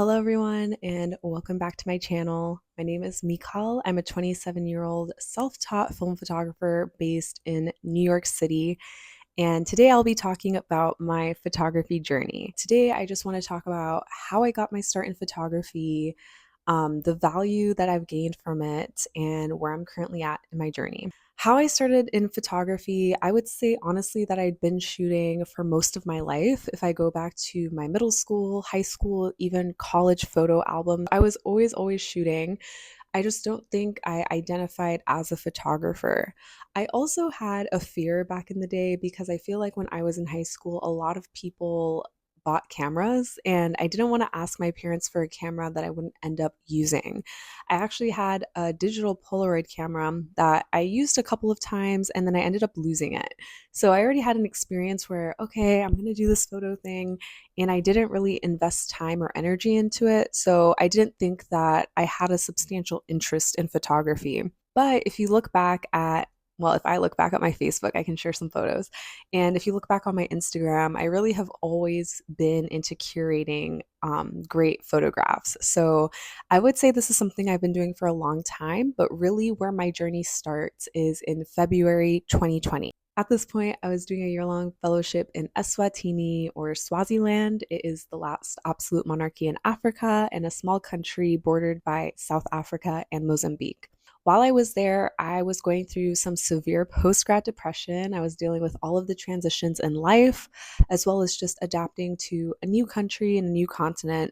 Hello, everyone, and welcome back to my channel. My name is Mikal. I'm a 27-year-old self-taught film photographer based in New York City, and today I'll be talking about my photography journey. Today, I just want to talk about how I got my start in photography, the value that I've gained from it, and where I'm currently at in my journey. How I started in photography, I would say honestly that I'd been shooting for most of my life. If I go back to my middle school, high school, even college photo albums, I was always shooting. I just don't think I identified as a photographer. I also had a fear back in the day because I feel like when I was in high school, a lot of people bought cameras and I didn't want to ask my parents for a camera that I wouldn't end up using. I actually had a digital Polaroid camera that I used a couple of times and then I ended up losing it. So I already had an experience where, okay, I'm going to do this photo thing, and I didn't really invest time or energy into it. So I didn't think that I had a substantial interest in photography. But if you look back at if I look back at my Facebook, I can share some photos. And if you look back on my Instagram, I really have always been into curating great photographs. So I would say this is something I've been doing for a long time, but really where my journey starts is in February 2020. At this point, I was doing a year-long fellowship in Eswatini or Swaziland. It is the last absolute monarchy in Africa and a small country bordered by South Africa and Mozambique. While I was there, I was going through some severe post-grad depression. I was dealing with all of the transitions in life, as well as just adapting to a new country and a new continent.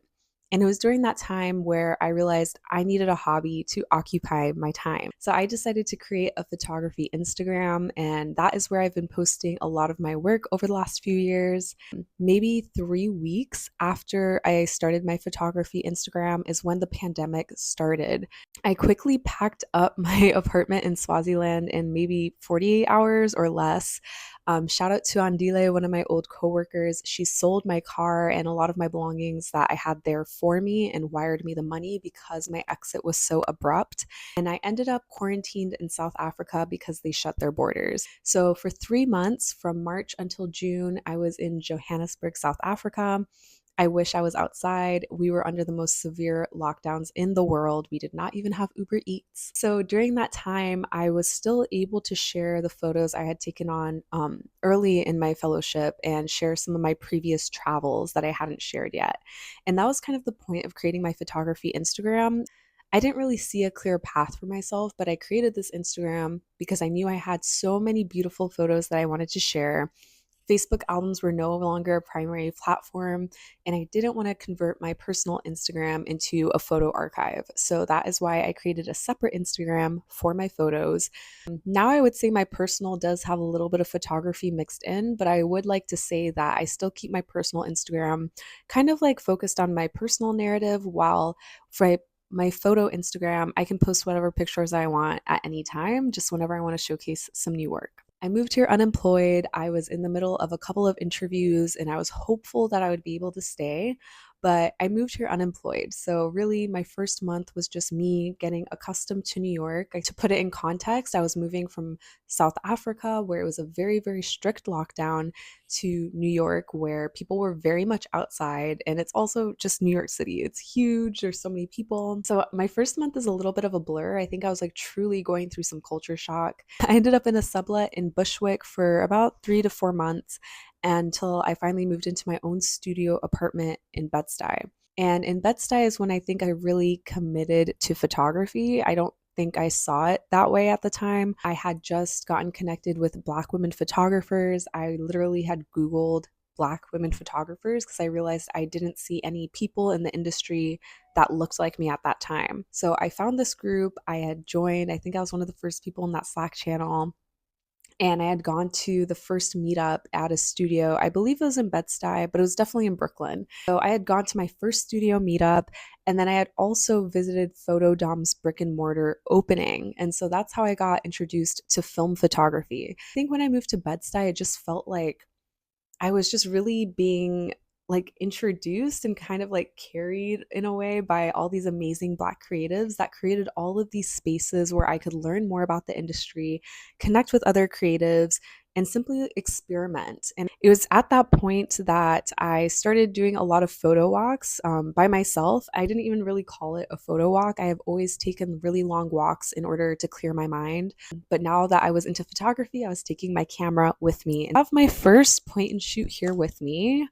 And it was during that time where I realized I needed a hobby to occupy my time. So I decided to create a photography Instagram, and that is where I've been posting a lot of my work over the last few years. Maybe 3 weeks after I started my photography Instagram is when the pandemic started. I quickly packed up my apartment in Swaziland in maybe 48 hours or less. Shout out to Andile, one of my old coworkers. She sold my car and a lot of my belongings that I had there for me and wired me the money because my exit was so abrupt. And I ended up quarantined in South Africa because they shut their borders. So for 3 months, from March until June, I was in Johannesburg, South Africa. I wish I was outside. We were under the most severe lockdowns in the world. We did not even have Uber Eats. So during that time, I was still able to share the photos I had taken on early in my fellowship and share some of my previous travels that I hadn't shared yet. And that was kind of the point of creating my photography Instagram. I didn't really see a clear path for myself, but I created this Instagram because I knew I had so many beautiful photos that I wanted to share. Facebook albums were no longer a primary platform, and I didn't want to convert my personal Instagram into a photo archive. So that is why I created a separate Instagram for my photos. Now I would say my personal does have a little bit of photography mixed in, but I would like to say that I still keep my personal Instagram kind of like focused on my personal narrative, while for my photo Instagram, I can post whatever pictures I want at any time, just whenever I want to showcase some new work. I moved here unemployed. I was in the middle of a couple of interviews and I was hopeful that I would be able to stay, but I moved here unemployed. So, really, my first month was just me getting accustomed to New York. To put it in context, I was moving from South Africa, where it was a very strict lockdown, to New York, where people were very much outside. And it's also just New York City. It's huge. There's so many people. So, my first month is a little bit of a blur. I think I was like truly going through some culture shock. I ended up in a sublet in Bushwick for about 3 to 4 months until I finally moved into my own studio apartment in Bed-Stuy. And in Bed-Stuy is when I think I really committed to photography. I don't think I saw it that way at the time. I had just gotten connected with Black women photographers. I literally had Googled Black women photographers because I realized I didn't see any people in the industry that looked like me at that time. So I found this group. I had joined. I think I was one of the first people in that Slack channel. And I had gone to the first meetup at a studio. I believe it was in Bed-Stuy, but it was definitely in Brooklyn. So I had gone to my first studio meetup, and then I had also visited Photodom's brick and mortar opening. And so that's how I got introduced to film photography. I think when I moved to Bed-Stuy, it just felt like I was just really being like introduced and kind of like carried in a way by all these amazing Black creatives that created all of these spaces where I could learn more about the industry, connect with other creatives, and simply experiment. And it was at that point that I started doing a lot of photo walks by myself. I didn't even really call it a photo walk. I have always taken really long walks in order to clear my mind. But now that I was into photography, I was taking my camera with me. And I have my first point and shoot here with me,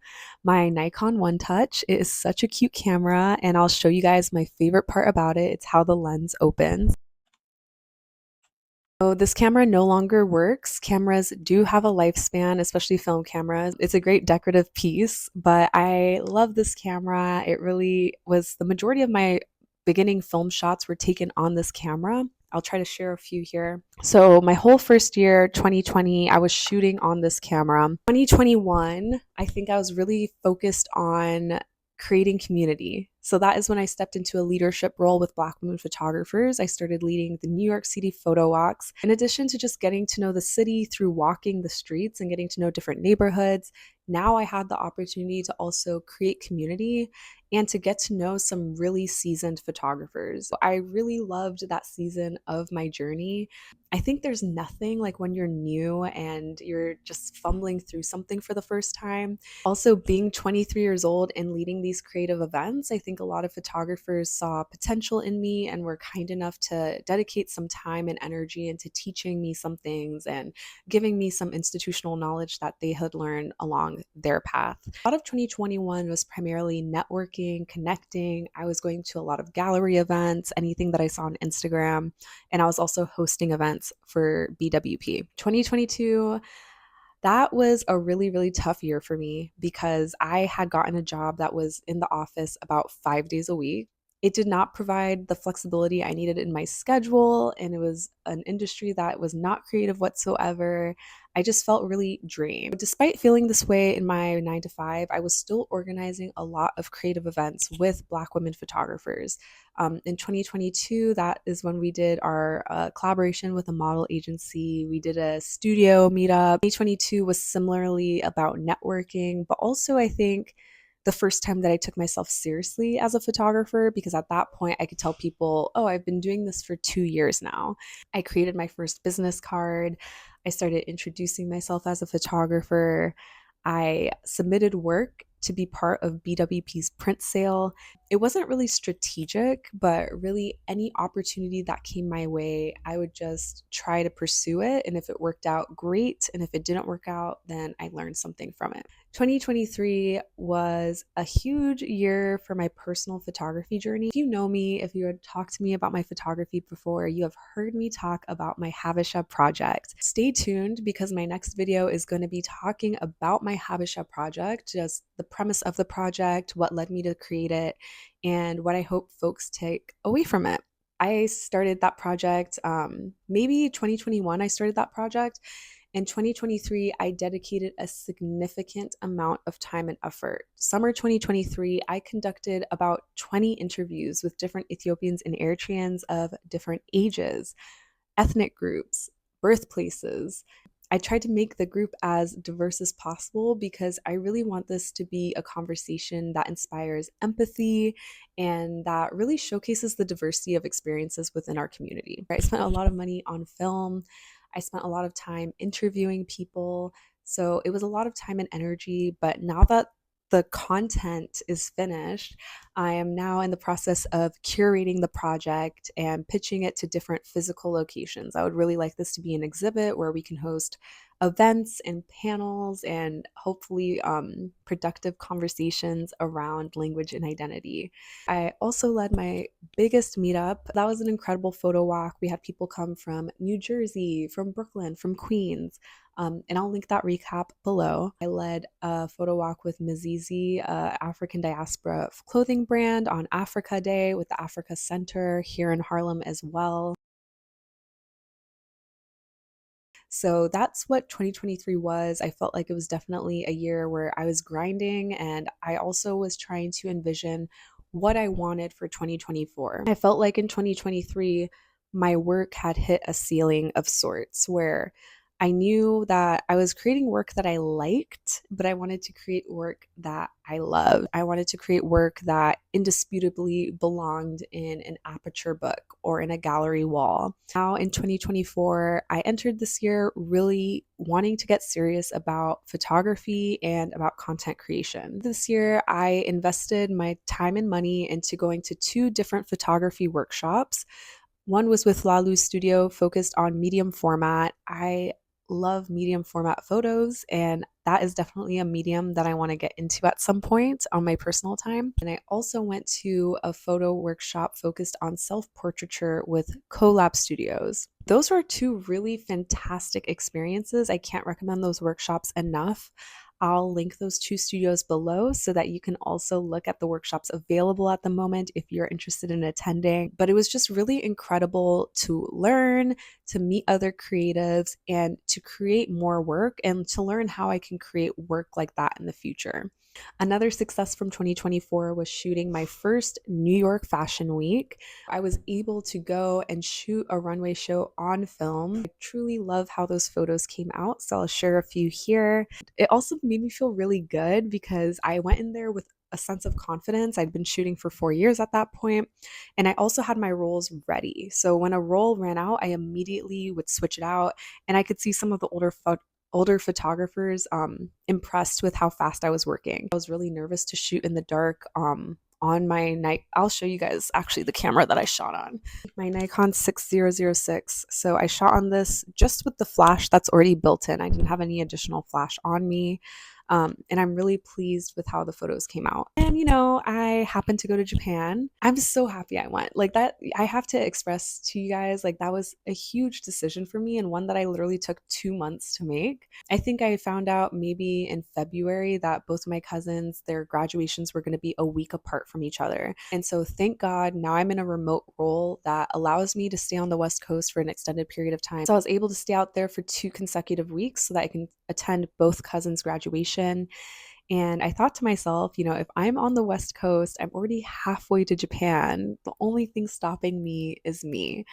my Nikon One Touch. It is such a cute camera, and I'll show you guys my favorite part about it. It's how the lens opens. So this camera no longer works. Cameras do have a lifespan, especially film cameras. It's a great decorative piece, but I love this camera. It really was the majority of my beginning film shots were taken on this camera. I'll try to share a few here. So my whole first year, 2020, I was shooting on this camera. 2021, I think I was really focused on creating community. So that is when I stepped into a leadership role with Black women photographers. I started leading the New York City photo walks. In addition to just getting to know the city through walking the streets and getting to know different neighborhoods, now I had the opportunity to also create community and to get to know some really seasoned photographers. I really loved that season of my journey. I think there's nothing like when you're new and you're just fumbling through something for the first time. Also, being 23 years old and leading these creative events, I think a lot of photographers saw potential in me and were kind enough to dedicate some time and energy into teaching me some things and giving me some institutional knowledge that they had learned along their path. A lot of 2021 was primarily networking, connecting. I was going to a lot of gallery events, anything that I saw on Instagram, and I was also hosting events for BWP. 2022, that was a really, really tough year for me because I had gotten a job that was in the office about 5 days a week. It did not provide the flexibility I needed in my schedule, and it was an industry that was not creative whatsoever. I just felt really drained. Despite feeling this way in my 9 to 5, I was still organizing a lot of creative events with Black women photographers. In 2022, that is when we did our collaboration with a model agency. We did a studio meetup. 2022 was similarly about networking, but also I think the first time that I took myself seriously as a photographer, because at that point I could tell people, oh, I've been doing this for 2 years now. I created my first business card. I started introducing myself as a photographer. I submitted work to be part of BWP's print sale. It wasn't really strategic, but really any opportunity that came my way, I would just try to pursue it. And if it worked out, great. And if it didn't work out, then I learned something from it. 2023 was a huge year for my personal photography journey. If you know me, if you had talked to me about my photography before, you have heard me talk about my Habesha project. Stay tuned because my next video is going to be talking about my Habesha project, just the premise of the project, what led me to create it, and what I hope folks take away from it. I started that project, maybe 2021, I started that project. In 2023, I dedicated a significant amount of time and effort. Summer 2023, I conducted about 20 interviews with different Ethiopians and Eritreans of different ages, ethnic groups, birthplaces. I tried to make the group as diverse as possible because I really want this to be a conversation that inspires empathy and that really showcases the diversity of experiences within our community. I spent a lot of money on film. I spent a lot of time interviewing people. So it was a lot of time and energy. But now that the content is finished, I am now in the process of curating the project and pitching it to different physical locations. I would really like this to be an exhibit where we can host events and panels and hopefully productive conversations around language and identity. I also led my biggest meetup. That was an incredible photo walk. We had people come from New Jersey, from Brooklyn, from Queens. And I'll link that recap below. I led a photo walk with Mizizi, African diaspora clothing brand, on Africa Day with the Africa Center here in Harlem as well. So that's what 2023 was. I felt like it was definitely a year where I was grinding, and I also was trying to envision what I wanted for 2024. I felt like in 2023, my work had hit a ceiling of sorts where I knew that I was creating work that I liked, but I wanted to create work that I loved. I wanted to create work that indisputably belonged in an aperture book or in a gallery wall. Now in 2024, I entered this year really wanting to get serious about photography and about content creation. This year, I invested my time and money into going to two different photography workshops. One was with Lalu Studio, focused on medium format. I love medium format photos, and that is definitely a medium that I want to get into at some point on my personal time. And I also went to a photo workshop focused on self portraiture with Collab Studios. Those were two really fantastic experiences. I can't recommend those workshops enough. I'll link those two studios below so that you can also look at the workshops available at the moment if you're interested in attending. But it was just really incredible to learn, to meet other creatives, and to create more work and to learn how I can create work like that in the future. Another success from 2024 was shooting my first New York Fashion Week. I was able to go and shoot a runway show on film. I truly love how those photos came out, so I'll share a few here. It also made me feel really good because I went in there with a sense of confidence. I'd been shooting for 4 years at that point, and I also had my rolls ready. So when a roll ran out, I immediately would switch it out, and I could see some of the older photographers impressed with how fast I was working. I was really nervous to shoot in the dark on my night. I'll show you guys actually the camera that I shot on. My Nikon 6006. So I shot on this just with the flash that's already built in. I didn't have any additional flash on me. And I'm really pleased with how the photos came out. And, I happened to go to Japan. I'm so happy I went. Like that, I have to express to you guys, like that was a huge decision for me and one that I literally took 2 months to make. I think I found out maybe in February that both of my cousins, their graduations were going to be a week apart from each other. And so thank God now I'm in a remote role that allows me to stay on the West Coast for an extended period of time. So I was able to stay out there for 2 consecutive weeks so that I can attend both cousins' graduation. And I thought to myself, if I'm on the West Coast, I'm already halfway to Japan. The only thing stopping me is me.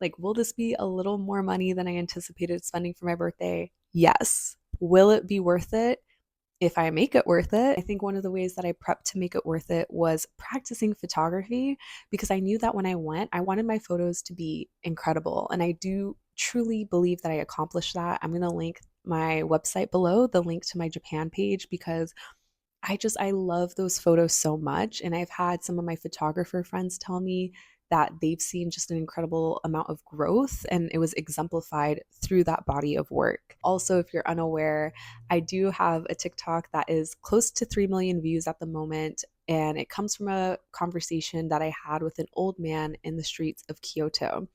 Like, will this be a little more money than I anticipated spending for my birthday? Yes. Will it be worth it? If I make it worth it. I think one of the ways that I prepped to make it worth it was practicing photography because I knew that when I went, I wanted my photos to be incredible. And I do truly believe that I accomplished that. I'm going to link my website below, the link to my Japan page, because I love those photos so much. And I've had some of my photographer friends tell me that they've seen just an incredible amount of growth and it was exemplified through that body of work. Also, if you're unaware, I do have a TikTok that is close to 3 million views at the moment. And it comes from a conversation that I had with an old man in the streets of Kyoto.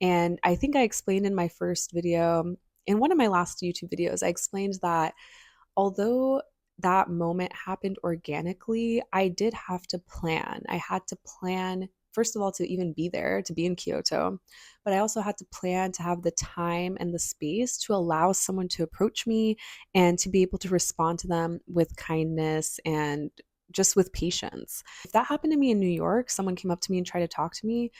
And I think I explained in my first video, in one of my last YouTube videos, I explained that although that moment happened organically, I did have to plan. I had to plan, first of all, to even be there, to be in Kyoto, but I also had to plan to have the time and the space to allow someone to approach me and to be able to respond to them with kindness and just with patience. If that happened to me in New York, someone came up to me and tried to talk to me,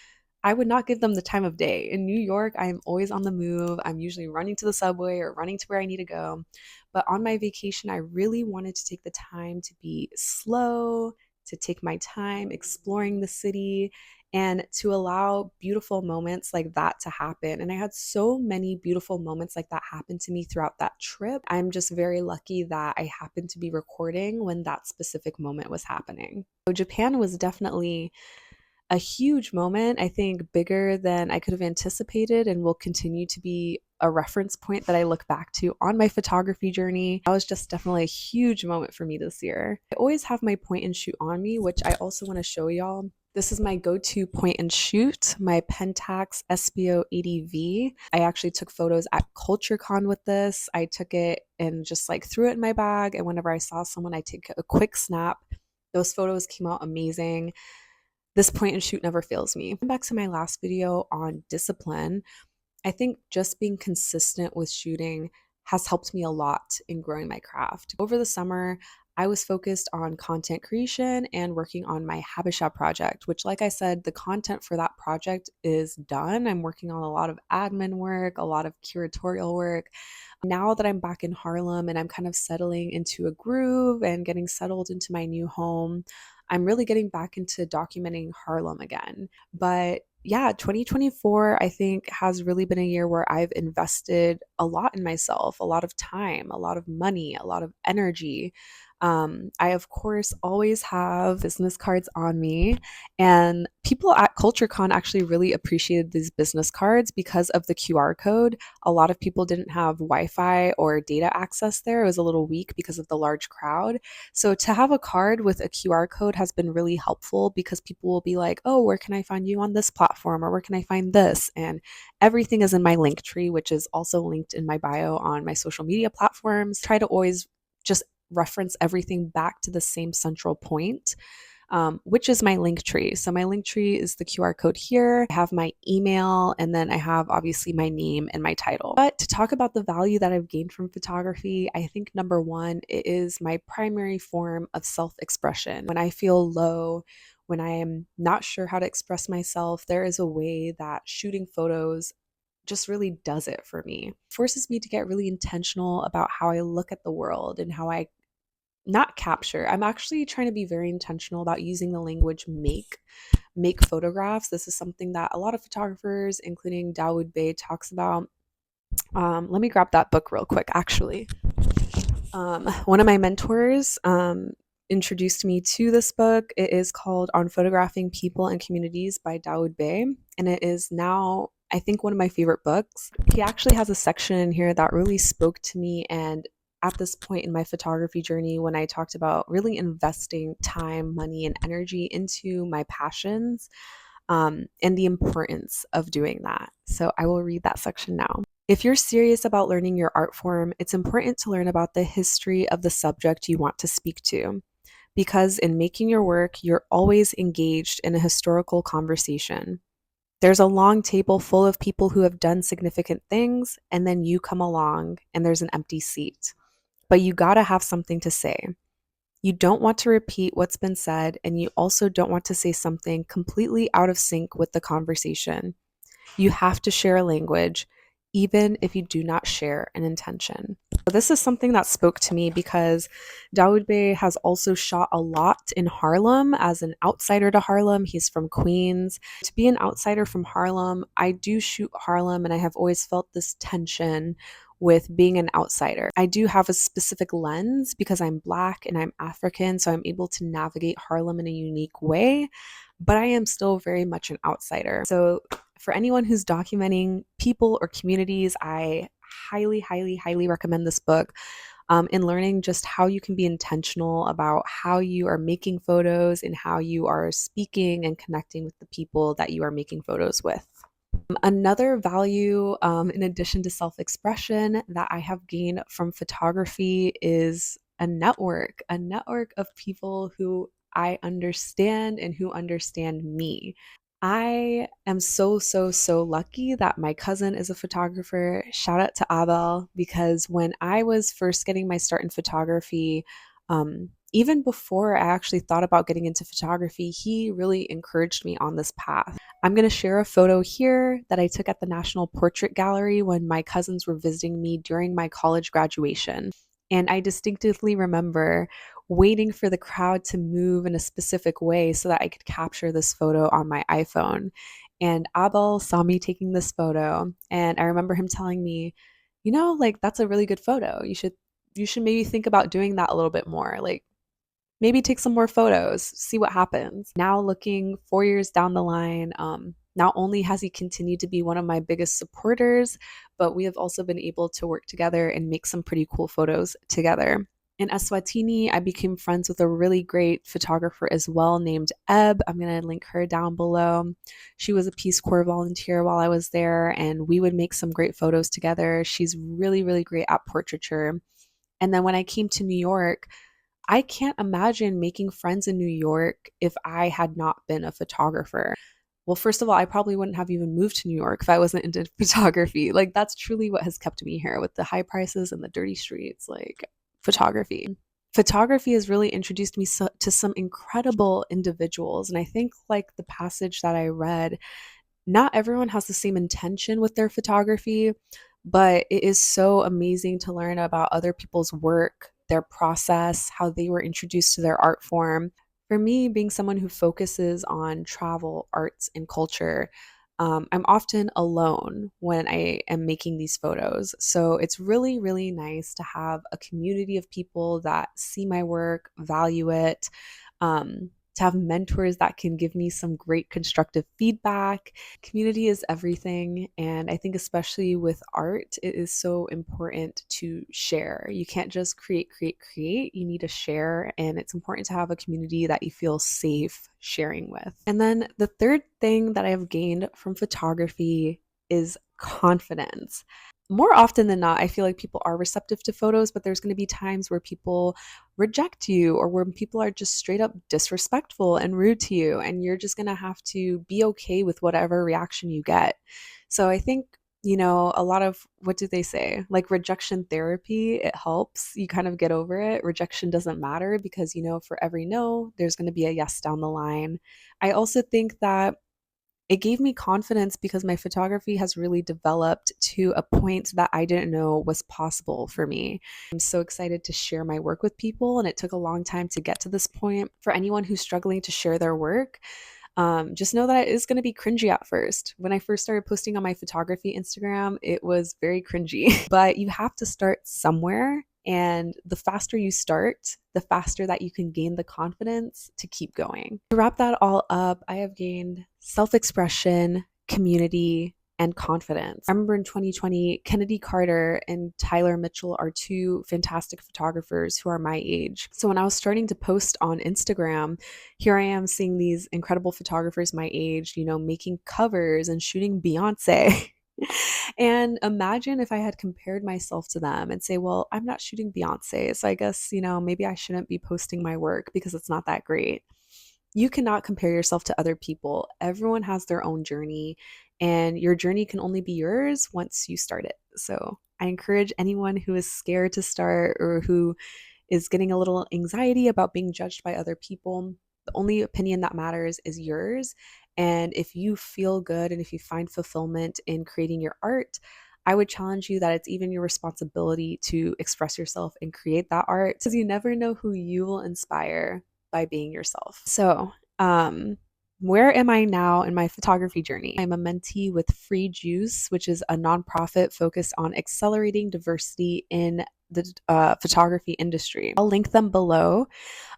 I would not give them the time of day. In New York, I'm always on the move. I'm usually running to the subway or running to where I need to go. But on my vacation, I really wanted to take the time to be slow, to take my time exploring the city, and to allow beautiful moments like that to happen. And I had so many beautiful moments like that happen to me throughout that trip. I'm just very lucky that I happened to be recording when that specific moment was happening. So Japan was definitely a huge moment, I think bigger than I could have anticipated, and will continue to be a reference point that I look back to on my photography journey. That was just definitely a huge moment for me this year. I always have my point and shoot on me, which I also want to show y'all. This is my go-to point and shoot, my Pentax SBO 80V. I actually took photos at CultureCon with this. I took it and just like threw it in my bag, and whenever I saw someone, I take a quick snap. Those photos came out amazing. This point and shoot never fails me. Back to my last video on discipline, I think just being consistent with shooting has helped me a lot in growing my craft. Over the summer, I was focused on content creation and working on my Habisha project, which, like I said, the content for that project is done. I'm working on a lot of admin work, a lot of curatorial work. Now that I'm back in Harlem and I'm kind of settling into a groove and getting settled into my new home, I'm really getting back into documenting Harlem again. But yeah, 2024, I think, has really been a year where I've invested a lot in myself, a lot of time, a lot of money, a lot of energy. I, of course, always have business cards on me, and people at CultureCon actually really appreciated these business cards because of the QR code. A lot of people didn't have Wi-Fi or data access there. It was a little weak because of the large crowd. So to have a card with a QR code has been really helpful because people will be like, oh, where can I find you on this platform? Or where can I find this? And everything is in my link tree, which is also linked in my bio on my social media platforms. Try to always just reference everything back to the same central point, which is my link tree. So my link tree is the QR code here. I have my email, and then I have obviously my name and my title. But to talk about the value that I've gained from photography, I think number one, it is my primary form of self-expression. When I feel low, when I am not sure how to express myself, there is a way that shooting photos just really does it for me. It forces me to get really intentional about how I look at the world and how I not capture. I'm actually trying to be very intentional about using the language make photographs. This is something that a lot of photographers, including Dawood Bey, talks about. Let me grab that book real quick, actually. One of my mentors introduced me to this book. It is called On Photographing People and Communities by Dawood Bey, and it is now, I think, one of my favorite books. He actually has a section in here that really spoke to me, and at this point in my photography journey, when I talked about really investing time, money, and energy into my passions, and the importance of doing that. So I will read that section now. If you're serious about learning your art form, it's important to learn about the history of the subject you want to speak to, because in making your work, you're always engaged in a historical conversation. There's a long table full of people who have done significant things, and then you come along and there's an empty seat. But you gotta have something to say. You don't want to repeat what's been said, and you also don't want to say something completely out of sync with the conversation. You have to share a language, even if you do not share an intention. This is something that spoke to me because Dawood Bey has also shot a lot in Harlem as an outsider to Harlem. He's from Queens. To be an outsider from Harlem, I do shoot Harlem, and I have always felt this tension with being an outsider. I do have a specific lens because I'm Black and I'm African, so I'm able to navigate Harlem in a unique way, but I am still very much an outsider. So for anyone who's documenting people or communities, I highly, highly, highly recommend this book in learning just how you can be intentional about how you are making photos and how you are speaking and connecting with the people that you are making photos with. Another value, in addition to self-expression, that I have gained from photography is a network of people who I understand and who understand me. I am so, so, so lucky that my cousin is a photographer. Shout out to Abel, because when I was first getting my start in photography, even before I actually thought about getting into photography, he really encouraged me on this path. I'm going to share a photo here that I took at the National Portrait Gallery when my cousins were visiting me during my college graduation. And I distinctively remember waiting for the crowd to move in a specific way so that I could capture this photo on my iPhone. And Abel saw me taking this photo, and I remember him telling me, like, that's a really good photo. You should maybe think about doing that a little bit more. Like, maybe take some more photos, see what happens. Now, looking 4 years down the line, not only has he continued to be one of my biggest supporters, but we have also been able to work together and make some pretty cool photos together. In Eswatini, I became friends with a really great photographer as well named Eb. I'm going to link her down below. She was a Peace Corps volunteer while I was there, and we would make some great photos together. She's really, really great at portraiture. And then when I came to New York, I can't imagine making friends in New York if I had not been a photographer. Well, first of all, I probably wouldn't have even moved to New York if I wasn't into photography. Like, that's truly what has kept me here with the high prices and the dirty streets, like photography. photography has really introduced me to some incredible individuals. And I think, like the passage that I read, not everyone has the same intention with their photography, but it is so amazing to learn about other people's work, their process, how they were introduced to their art form. For me, being someone who focuses on travel, arts, and culture, I'm often alone when I am making these photos. So it's really, really nice to have a community of people that see my work, value it, to have mentors that can give me some great constructive feedback. Community is everything. And I think, especially with art, it is so important to share. You can't just create. You need to share. And it's important to have a community that you feel safe sharing with. And then the third thing that I have gained from photography is confidence. More often than not, I feel like people are receptive to photos, but there's going to be times where people reject you or when people are just straight up disrespectful and rude to you, and you're just going to have to be okay with whatever reaction you get. So I think, a lot of, what do they say? Like rejection therapy, it helps you kind of get over it. Rejection doesn't matter because, for every no, there's going to be a yes down the line. I also think that it gave me confidence because my photography has really developed to a point that I didn't know was possible for me. I'm so excited to share my work with people, and it took a long time to get to this point. For anyone who's struggling to share their work, just know that it is going to be cringy at first. When I first started posting on my photography Instagram, it was very cringy, but you have to start somewhere. And the faster you start, the faster that you can gain the confidence to keep going. To wrap that all up, I have gained self expression, community, and confidence. I remember in 2020, Kennedy Carter and Tyler Mitchell are two fantastic photographers who are my age. So when I was starting to post on Instagram, here I am seeing these incredible photographers my age, making covers and shooting Beyonce. And imagine if I had compared myself to them and say, well, I'm not shooting Beyonce, so I guess, maybe I shouldn't be posting my work because it's not that great. You cannot compare yourself to other people. Everyone has their own journey, and your journey can only be yours once you start it. So I encourage anyone who is scared to start or who is getting a little anxiety about being judged by other people, the only opinion that matters is yours. And if you feel good and if you find fulfillment in creating your art, I would challenge you that it's even your responsibility to express yourself and create that art, because you never know who you will inspire by being yourself. So, where am I now in my photography journey? I'm a mentee with Free Juice, which is a nonprofit focused on accelerating diversity in the photography industry. I'll link them below.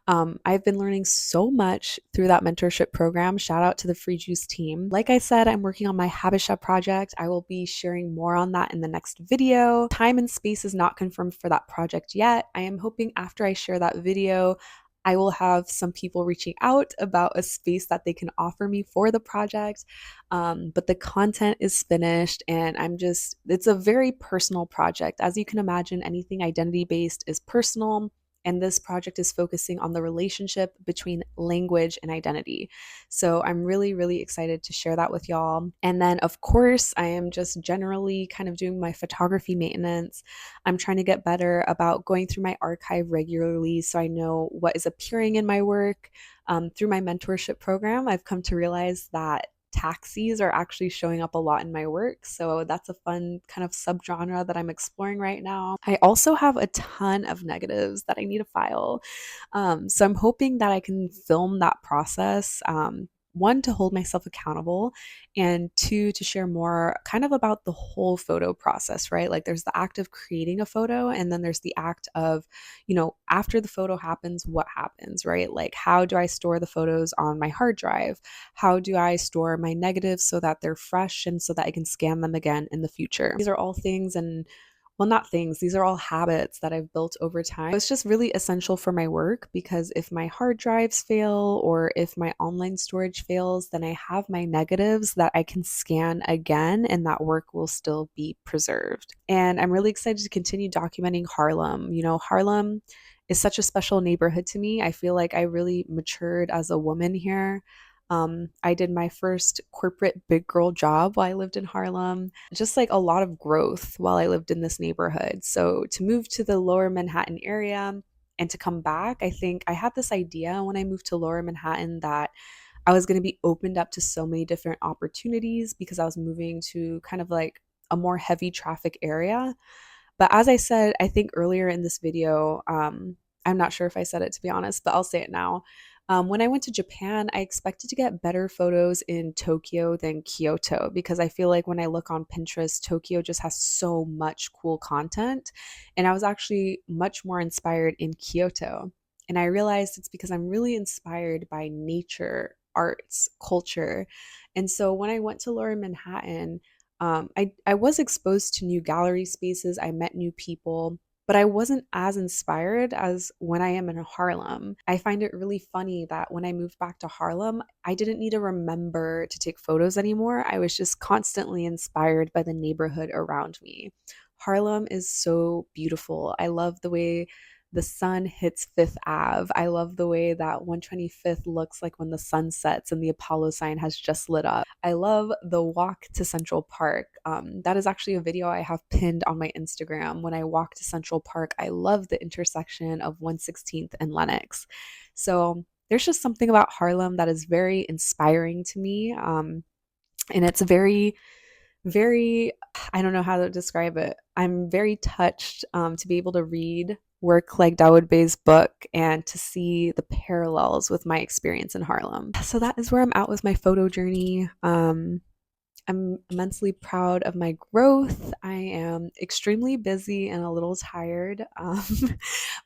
I've been learning so much through that mentorship program. Shout out to the Free Juice team. Like I said, I'm working on my Habisha project. I will be sharing more on that in the next video. Time and space is not confirmed for that project yet. I am hoping after I share that video, I will have some people reaching out about a space that they can offer me for the project. But the content is finished, and it's a very personal project. As you can imagine, anything identity based is personal. And this project is focusing on the relationship between language and identity. So I'm really, really excited to share that with y'all. And then, of course, I am just generally kind of doing my photography maintenance. I'm trying to get better about going through my archive regularly so I know what is appearing in my work. Through my mentorship program, I've come to realize that taxis are actually showing up a lot in my work. So that's a fun kind of subgenre that I'm exploring right now. I also have a ton of negatives that I need to file. So I'm hoping that I can film that process. One, to hold myself accountable, and two, to share more kind of about the whole photo process, right? Like there's the act of creating a photo, and then there's the act of, after the photo happens, what happens, right? Like, how do I store the photos on my hard drive? How do I store my negatives so that they're fresh and so that I can scan them again in the future? These are all things, and well, not things, these are all habits that I've built over time. It's just really essential for my work, because if my hard drives fail or if my online storage fails, then I have my negatives that I can scan again, and that work will still be preserved. And I'm really excited to continue documenting Harlem. Harlem is such a special neighborhood to me. I feel like I really matured as a woman here. I did my first corporate big girl job while I lived in Harlem, just like a lot of growth while I lived in this neighborhood. So to move to the lower Manhattan area, and to come back. I think I had this idea when I moved to Lower Manhattan that I was going to be opened up to so many different opportunities because I was moving to kind of like a more heavy traffic area. But as I said, I think earlier in this video, I'm not sure if I said it to be honest, but I'll say it now. When I went to Japan, I expected to get better photos in Tokyo than Kyoto because I feel like when I look on Pinterest, Tokyo just has so much cool content. And I was actually much more inspired in Kyoto. And I realized it's because I'm really inspired by nature, arts, culture. And so when I went to Lower Manhattan, I was exposed to new gallery spaces, I met new people, but I wasn't as inspired as when I am in Harlem. I find it really funny that when I moved back to Harlem, I didn't need to remember to take photos anymore. I was just constantly inspired by the neighborhood around me. Harlem is so beautiful. I love the way the sun hits Fifth Ave. I love the way that 125th looks like when the sun sets and the Apollo sign has just lit up. I love the walk to Central Park. That is actually a video I have pinned on my Instagram. When I walk to Central Park, I love the intersection of 116th and Lenox. So there's just something about Harlem that is very inspiring to me. And it's very, I don't know how to describe it. I'm very touched to be able to read work like Dawood Bey's book and to see the parallels with my experience in Harlem. So that is where I'm at with my photo journey. I'm immensely proud of my growth. I am extremely busy and a little tired,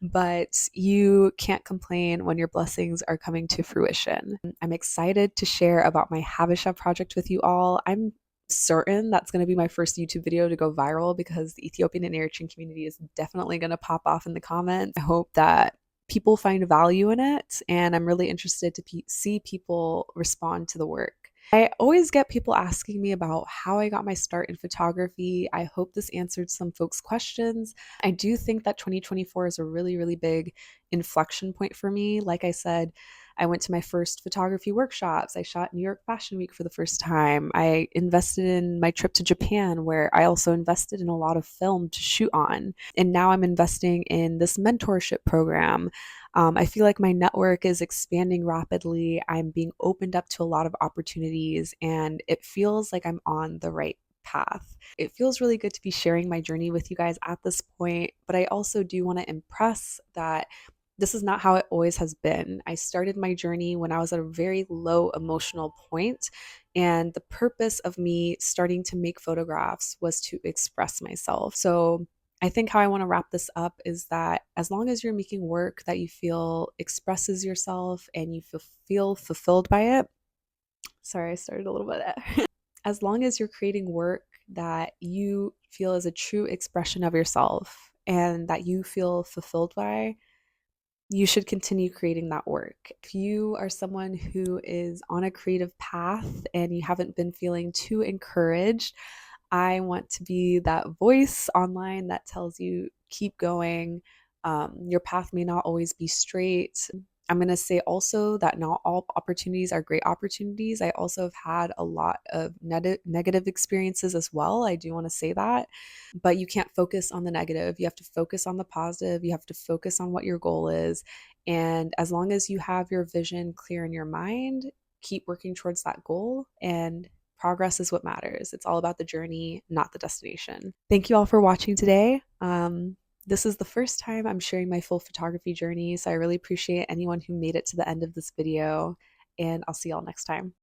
but you can't complain when your blessings are coming to fruition. I'm excited to share about my Habesha project with you all. I'm certain that's going to be my first YouTube video to go viral because the Ethiopian and Eritrean community is definitely going to pop off in the comments. I hope that people find value in it, and I'm really interested to see people respond to the work. I always get people asking me about how I got my start in photography. I hope this answered some folks' questions. I do think that 2024 is a really, really big inflection point for me. Like I said, I went to my first photography workshops. I shot New York Fashion Week for the first time. I invested in my trip to Japan, where I also invested in a lot of film to shoot on. And now I'm investing in this mentorship program. I feel like my network is expanding rapidly. I'm being opened up to a lot of opportunities, and it feels like I'm on the right path. It feels really good to be sharing my journey with you guys at this point, but I also do want to impress that this is not how it always has been. I started my journey when I was at a very low emotional point, and the purpose of me starting to make photographs was to express myself. So I think how I want to wrap this up is that as long as you're making work that you feel expresses yourself and you feel fulfilled by it, sorry, I started a little bit there. As long as you're creating work that you feel is a true expression of yourself and that you feel fulfilled by, you should continue creating that work. If you are someone who is on a creative path and you haven't been feeling too encouraged, I want to be that voice online that tells you, keep going. Your path may not always be straight. I'm going to say also that not all opportunities are great opportunities. I also have had a lot of negative experiences as well. I do want to say that, but you can't focus on the negative. You have to focus on the positive. You have to focus on what your goal is. And as long as you have your vision clear in your mind, keep working towards that goal, and progress is what matters. It's all about the journey, not the destination. Thank you all for watching today. This is the first time I'm sharing my full photography journey, so I really appreciate anyone who made it to the end of this video, and I'll see y'all next time.